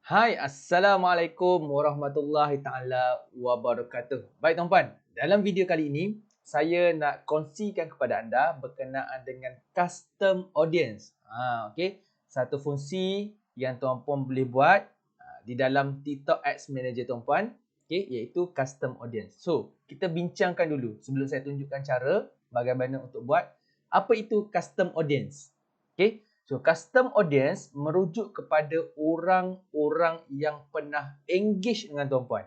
Hai, Assalamualaikum warahmatullahi taala wabarakatuh. Baik tuan-puan, dalam video kali ini saya nak kongsikan kepada anda berkenaan dengan custom audience. Okey, satu fungsi yang tuan-puan boleh buat di dalam TikTok Ads Manager tuan-puan, okey, iaitu custom audience. So, kita bincangkan dulu sebelum saya tunjukkan cara bagaimana untuk buat apa itu custom audience. Okey. So, custom audience merujuk kepada orang-orang yang pernah engage dengan tuan-puan.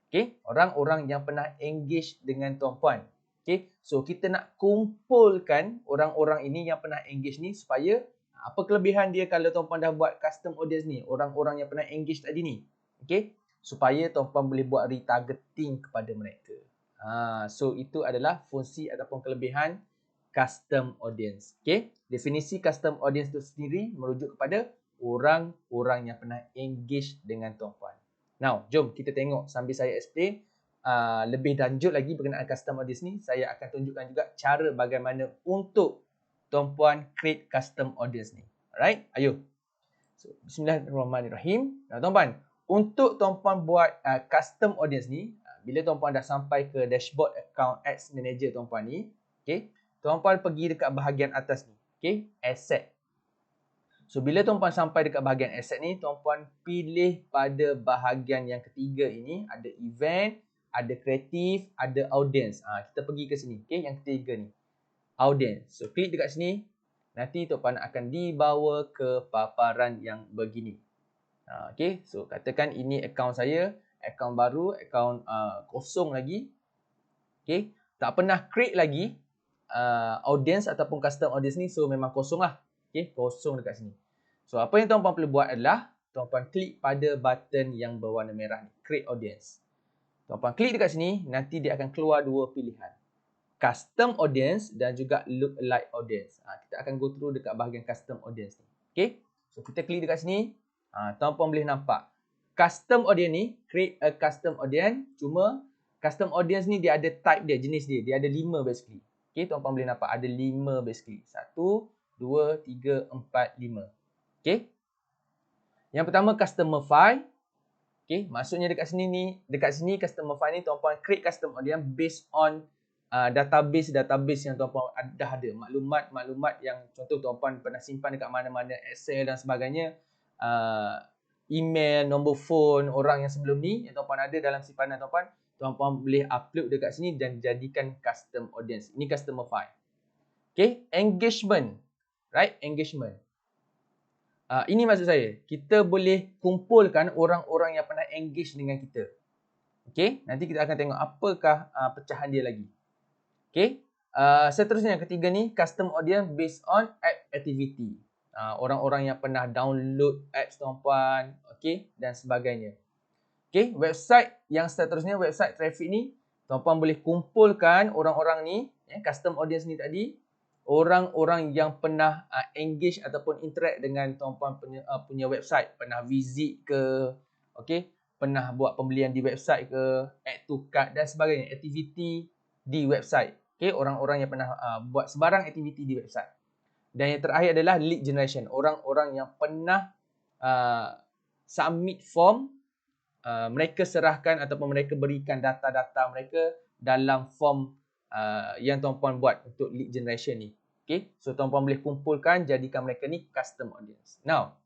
Okay? Orang-orang yang pernah engage dengan tuan-puan. Okay? So, kita nak kumpulkan orang-orang ini yang pernah engage ni supaya apa kelebihan dia kalau tuan-puan dah buat custom audience ni, orang-orang yang pernah engage tadi ni. Okay? Supaya tuan-puan boleh buat retargeting kepada mereka. So, itu adalah fungsi ataupun kelebihan custom audience. Okay? Definisi custom audience itu sendiri merujuk kepada orang-orang yang pernah engage dengan tuan-puan. Now, jom kita tengok sambil saya explain lebih lanjut lagi berkenaan custom audience ni. Saya akan tunjukkan juga cara bagaimana untuk tuan-puan create custom audience ni. Alright, ayo. So, bismillahirrahmanirrahim. Nah, tuan-puan, untuk tuan-puan buat custom audience ni, bila tuan-puan dah sampai ke dashboard account Ads Manager tuan-puan ni, okay, tuan-puan pergi dekat bahagian atas ni, okay, asset. So, bila tuan-puan sampai dekat bahagian asset ni, tuan-puan pilih pada bahagian yang ketiga ini, ada event, ada kreatif, ada audience. Kita pergi ke sini, okay, yang ketiga ni, audience. So, klik dekat sini, nanti tuan-puan akan dibawa ke paparan yang begini. Okay, so katakan ini akaun saya, akaun baru, akaun kosong lagi. Okay, tak pernah create lagi audience ataupun custom audience ni, so memang kosong lah. Okay, kosong dekat sini. So, apa yang tuan-puan perlu buat adalah tuan-puan klik pada button yang berwarna merah ni, create audience. Tuan-puan klik dekat sini, nanti dia akan keluar dua pilihan, custom audience dan juga lookalike audience. Kita akan go through dekat bahagian custom audience ni. Okay, so kita klik dekat sini, tuan-puan boleh nampak custom audience ni, create a custom audience. Cuma custom audience ni dia ada type dia, jenis dia, dia ada 5 basically. Okay, tuan-puan boleh nampak ada 5 basically. 1, 2, 3, 4, 5. Okay. Yang pertama customer file. Okay, maksudnya dekat sini customer file ni tuan-puan create custom audience based on database yang tuan-puan dah ada. Maklumat yang contoh tuan-puan pernah simpan dekat mana-mana, Excel dan sebagainya. Email, nombor phone orang yang sebelum ni yang tuan-puan ada dalam simpanan tuan-puan. Tuan-puan boleh upload dekat sini dan jadikan custom audience. Ini customer file. Okay, engagement. Right, engagement. Ini maksud saya, kita boleh kumpulkan orang-orang yang pernah engage dengan kita. Okay, nanti kita akan tengok apakah pecahan dia lagi. Okay, seterusnya yang ketiga ni, custom audience based on app activity. Orang-orang yang pernah download apps tuan-puan, okay, dan sebagainya. Okay, website yang seterusnya, website traffic ni, tuan-puan boleh kumpulkan orang-orang ni, custom audience ni tadi, orang-orang yang pernah engage ataupun interact dengan tuan-puan punya website, pernah visit ke, okay, pernah buat pembelian di website ke, add to cart dan sebagainya, aktiviti di website. Okay, orang-orang yang pernah buat sebarang aktiviti di website. Dan yang terakhir adalah lead generation, orang-orang yang pernah submit form, mereka serahkan ataupun mereka berikan data-data mereka dalam form yang tuan-puan buat untuk lead generation ni. Okay, so tuan-puan boleh kumpulkan, jadikan mereka ni custom audience. Now,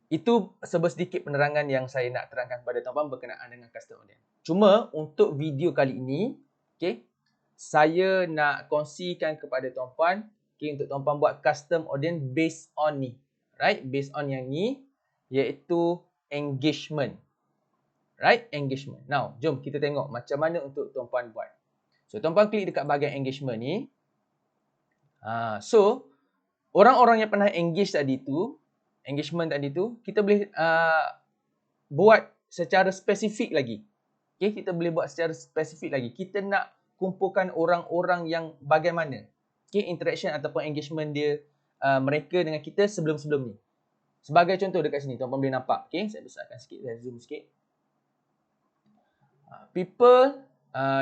itu sedikit penerangan yang saya nak terangkan kepada tuan-puan berkenaan dengan custom audience. Cuma untuk video kali ini, okay, saya nak kongsikan kepada tuan-puan, okay, untuk tuan-puan buat custom audience based on ni. Right, based on yang ni, iaitu engagement. Right, engagement. Now, jom kita tengok macam mana untuk tuan-puan buat. So, tuan-puan klik dekat bahagian engagement ni. So, orang-orang yang pernah engage tadi tu, engagement tadi tu, kita boleh buat secara spesifik lagi. Okay, kita boleh buat secara spesifik lagi. Kita nak kumpulkan orang-orang yang bagaimana. Okay, interaction ataupun engagement dia, mereka dengan kita sebelum-sebelum ni. Sebagai contoh dekat sini, tuan-puan boleh nampak. Okay, saya besarkan sikit, saya zoom sikit. People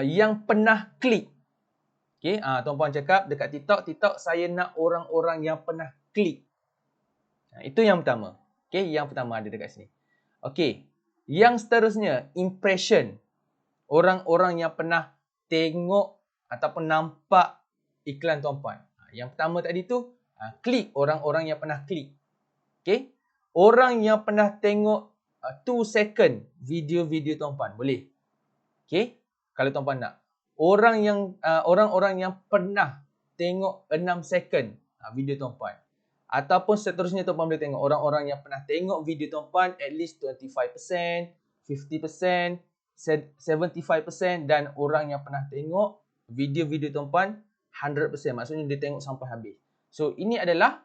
yang pernah klik. Okay, tuan-puan cakap dekat TikTok saya nak orang-orang yang pernah klik. Itu yang pertama. Okay, yang pertama ada dekat sini. Okay, yang seterusnya, impression. Orang-orang yang pernah tengok ataupun nampak iklan tuan-puan. Yang pertama tadi tu, klik, orang-orang yang pernah klik. Okay, orang yang pernah tengok 2 second video-video tuan-puan, boleh. Okay, kalau tuan-puan nak. Orang-orang yang pernah tengok 6 second video tuan-puan. Ataupun seterusnya tuan-puan boleh tengok orang-orang yang pernah tengok video tuan-puan at least 25%, 50%, 75% dan orang yang pernah tengok video-video tuan-puan 100%. Maksudnya dia tengok sampai habis. So ini adalah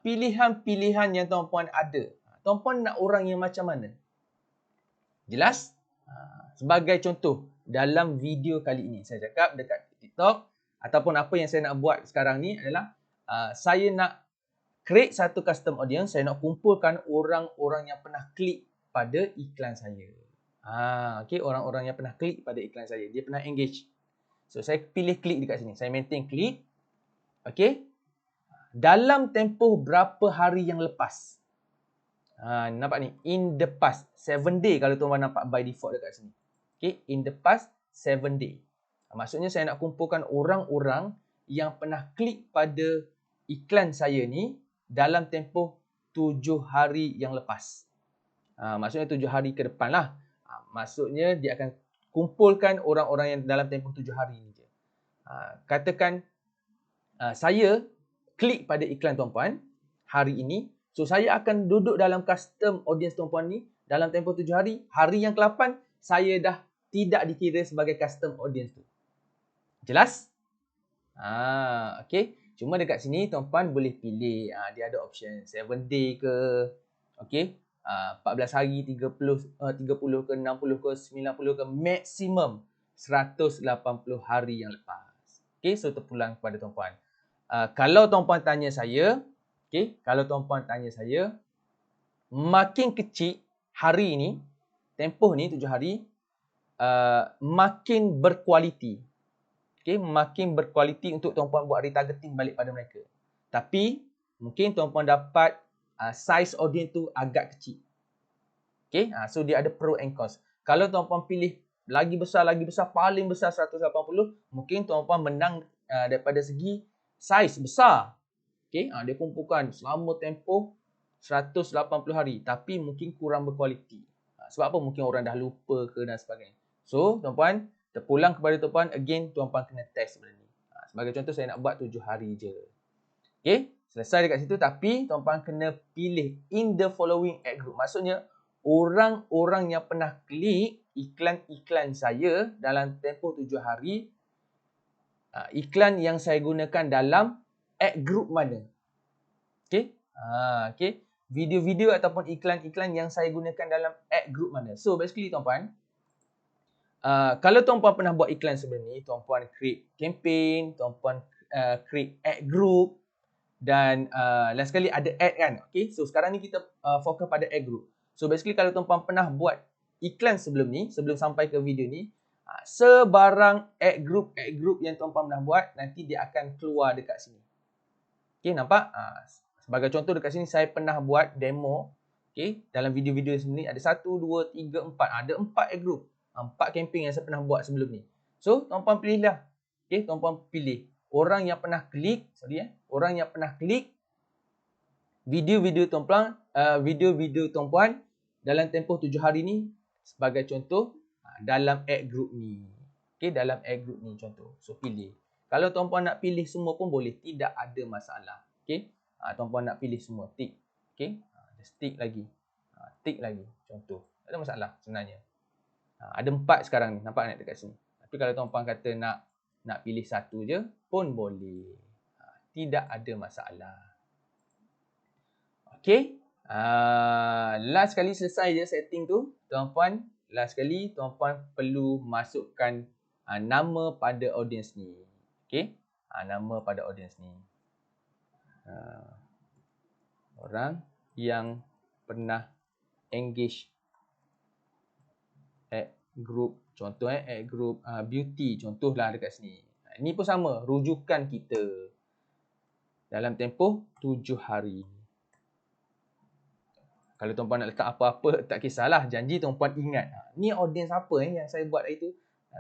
pilihan-pilihan yang tuan-puan ada. Tuan-puan nak orang yang macam mana? Jelas? Sebagai contoh, dalam video kali ini saya cakap dekat TikTok ataupun apa yang saya nak buat sekarang ni adalah saya nak create satu custom audience, saya nak kumpulkan orang-orang yang pernah klik pada iklan saya. Okay, orang-orang yang pernah klik pada iklan saya, dia pernah engage. So saya pilih klik dekat sini, saya maintain klik. Okay, dalam tempoh berapa hari yang lepas? Nampak ni, in the past 7 day kalau tuan-tuan nampak by default dekat sini. Okay, in the past 7 day. Maksudnya saya nak kumpulkan orang-orang yang pernah klik pada iklan saya ni dalam tempoh 7 hari yang lepas. Maksudnya 7 hari ke depan lah. Maksudnya dia akan kumpulkan orang-orang yang dalam tempoh 7 hari ni je. Katakan saya klik pada iklan tuan-puan hari ini. So saya akan duduk dalam custom audience tuan-puan ni dalam tempoh 7 hari. Hari yang ke-8 saya dah tidak dikira sebagai custom audience tu. Jelas? Okay. Cuma dekat sini tuan-puan boleh pilih. Dia ada option 7 day ke, okay, 14 hari, 30 ke, 60 ke, 90 ke, maksimum 180 hari yang lepas. Okay, so terpulang kepada tuan-puan. Kalau tuan-puan tanya saya, okay, kalau tuan-puan tanya saya, makin kecil hari ni, tempoh ni 7 hari, makin berkualiti. Okay, makin berkualiti untuk tuan-puan buat retargeting balik pada mereka. Tapi mungkin tuan-puan dapat size audience tu agak kecil. Okay, so dia ada pro and cons. Kalau tuan-puan pilih lagi besar, paling besar 180, mungkin tuan-puan menang daripada segi size besar. Okay, dia kumpulkan selama tempoh 180 hari. Tapi mungkin kurang berkualiti. Sebab apa? Mungkin orang dah lupa ke dan sebagainya. So, tuan-puan, terpulang kepada tuan-puan, again, tuan-puan kena test benda ni. Sebagai contoh, saya nak buat 7 hari je. Okay, selesai dekat situ. Tapi, tuan-puan kena pilih in the following ad group. Maksudnya, orang-orang yang pernah klik iklan-iklan saya dalam tempoh 7 hari, iklan yang saya gunakan dalam ad group mana. Okay, okay. Video-video ataupun iklan-iklan yang saya gunakan dalam ad group mana. So, basically, tuan-puan, kalau tuan-puan pernah buat iklan sebelum ni, tuan-puan create campaign, tuan-puan create ad group dan last sekali ada ad kan. Okay, so sekarang ni kita fokus pada ad group. So basically kalau tuan-puan pernah buat iklan sebelum ni, sebelum sampai ke video ni, sebarang ad group yang tuan-puan pernah buat, nanti dia akan keluar dekat sini. Okay, nampak? Sebagai contoh dekat sini saya pernah buat demo. Okay, dalam video-video sebelum ni ada 1, 2, 3, 4. Ada 4 ad group. 4 campaign yang saya pernah buat sebelum ni. So, tuan-puan pilihlah. Okay, tuan-puan pilih. Orang yang pernah klik, orang yang pernah klik video-video tuan-puan dalam tempoh 7 hari ni sebagai contoh dalam ad group ni. Okay, dalam ad group ni contoh. So, pilih. Kalau tuan-puan nak pilih semua pun boleh. Tidak ada masalah. Okay, tuan-puan nak pilih semua. Tick. Okay, just tick lagi. Tick lagi. Contoh. Tak ada masalah sebenarnya. Ada 4 sekarang ni, nampak tak dekat sini. Tapi kalau tuan-puan kata nak pilih satu je pun boleh. Tidak ada masalah. Okey. Last kali selesai je setting tu, tuan-puan. Last kali tuan-puan perlu masukkan nama pada audience ni. Okey. Nama pada audience ni. Orang yang pernah engage ad group, contoh ad group beauty, contohlah dekat sini. Ini pun sama, rujukan kita dalam tempoh 7 hari. Kalau tuan-puan nak letak apa-apa, tak kisahlah. Janji tuan-puan ingat. Ni audience apa yang saya buat hari tu?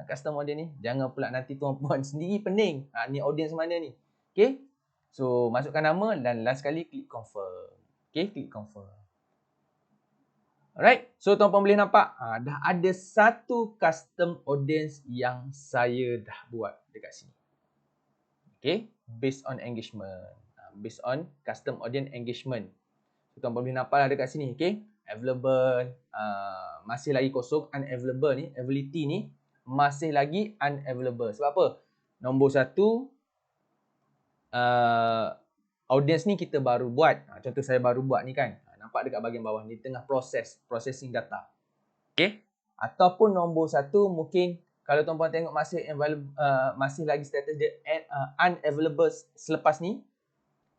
Custom audience ni. Jangan pula nanti tuan-puan sendiri pening. Ni audience mana ni? Okay. So, masukkan nama dan last kali klik confirm. Okay, klik confirm. Alright. So, tuan-puan boleh nampak. Dah ada satu custom audience yang saya dah buat dekat sini. Okay. Based on engagement. Based on custom audience engagement. Tuan-puan boleh nampak lah dekat sini, okay? Available, masih lagi kosong, unavailable ni, availability ni masih lagi unavailable. Sebab apa? Nombor satu, audience ni kita baru buat. Contoh saya baru buat ni kan. Nampak dekat bahagian bawah ni, tengah processing data. Okay? Ataupun nombor satu, mungkin kalau tuan-puan tengok masih lagi status dia unavailable selepas ni,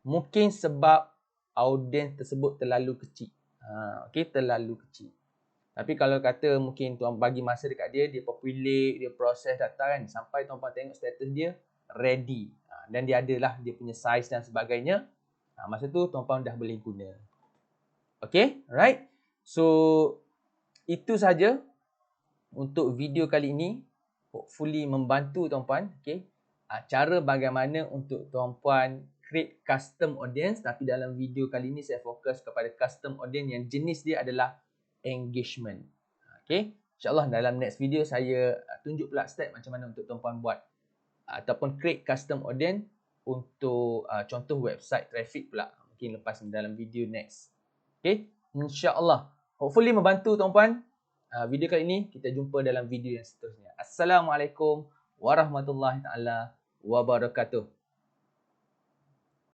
mungkin sebab audience tersebut terlalu kecil. Okay, terlalu kecil. Tapi kalau kata mungkin tuan bagi masa dekat dia, dia populate, dia proses data kan, sampai tuan-puan tengok status dia ready. Dan dia adalah dia punya size dan sebagainya. Masa tu tuan-puan dah boleh guna. Okay, alright. So, itu saja untuk video kali ini. Hopefully membantu tuan-puan. Okay. Cara bagaimana untuk tuan-puan create custom audience, tapi dalam video kali ini saya fokus kepada custom audience yang jenis dia adalah engagement. Okay, insyaAllah dalam next video saya tunjuk pula step macam mana untuk tuan-puan buat ataupun create custom audience untuk contoh website traffic pula. Mungkin lepas dalam video next. Okay, insyaAllah. Hopefully membantu tuan-puan. Video kali ini kita jumpa dalam video yang seterusnya. Assalamualaikum warahmatullahi taala wabarakatuh.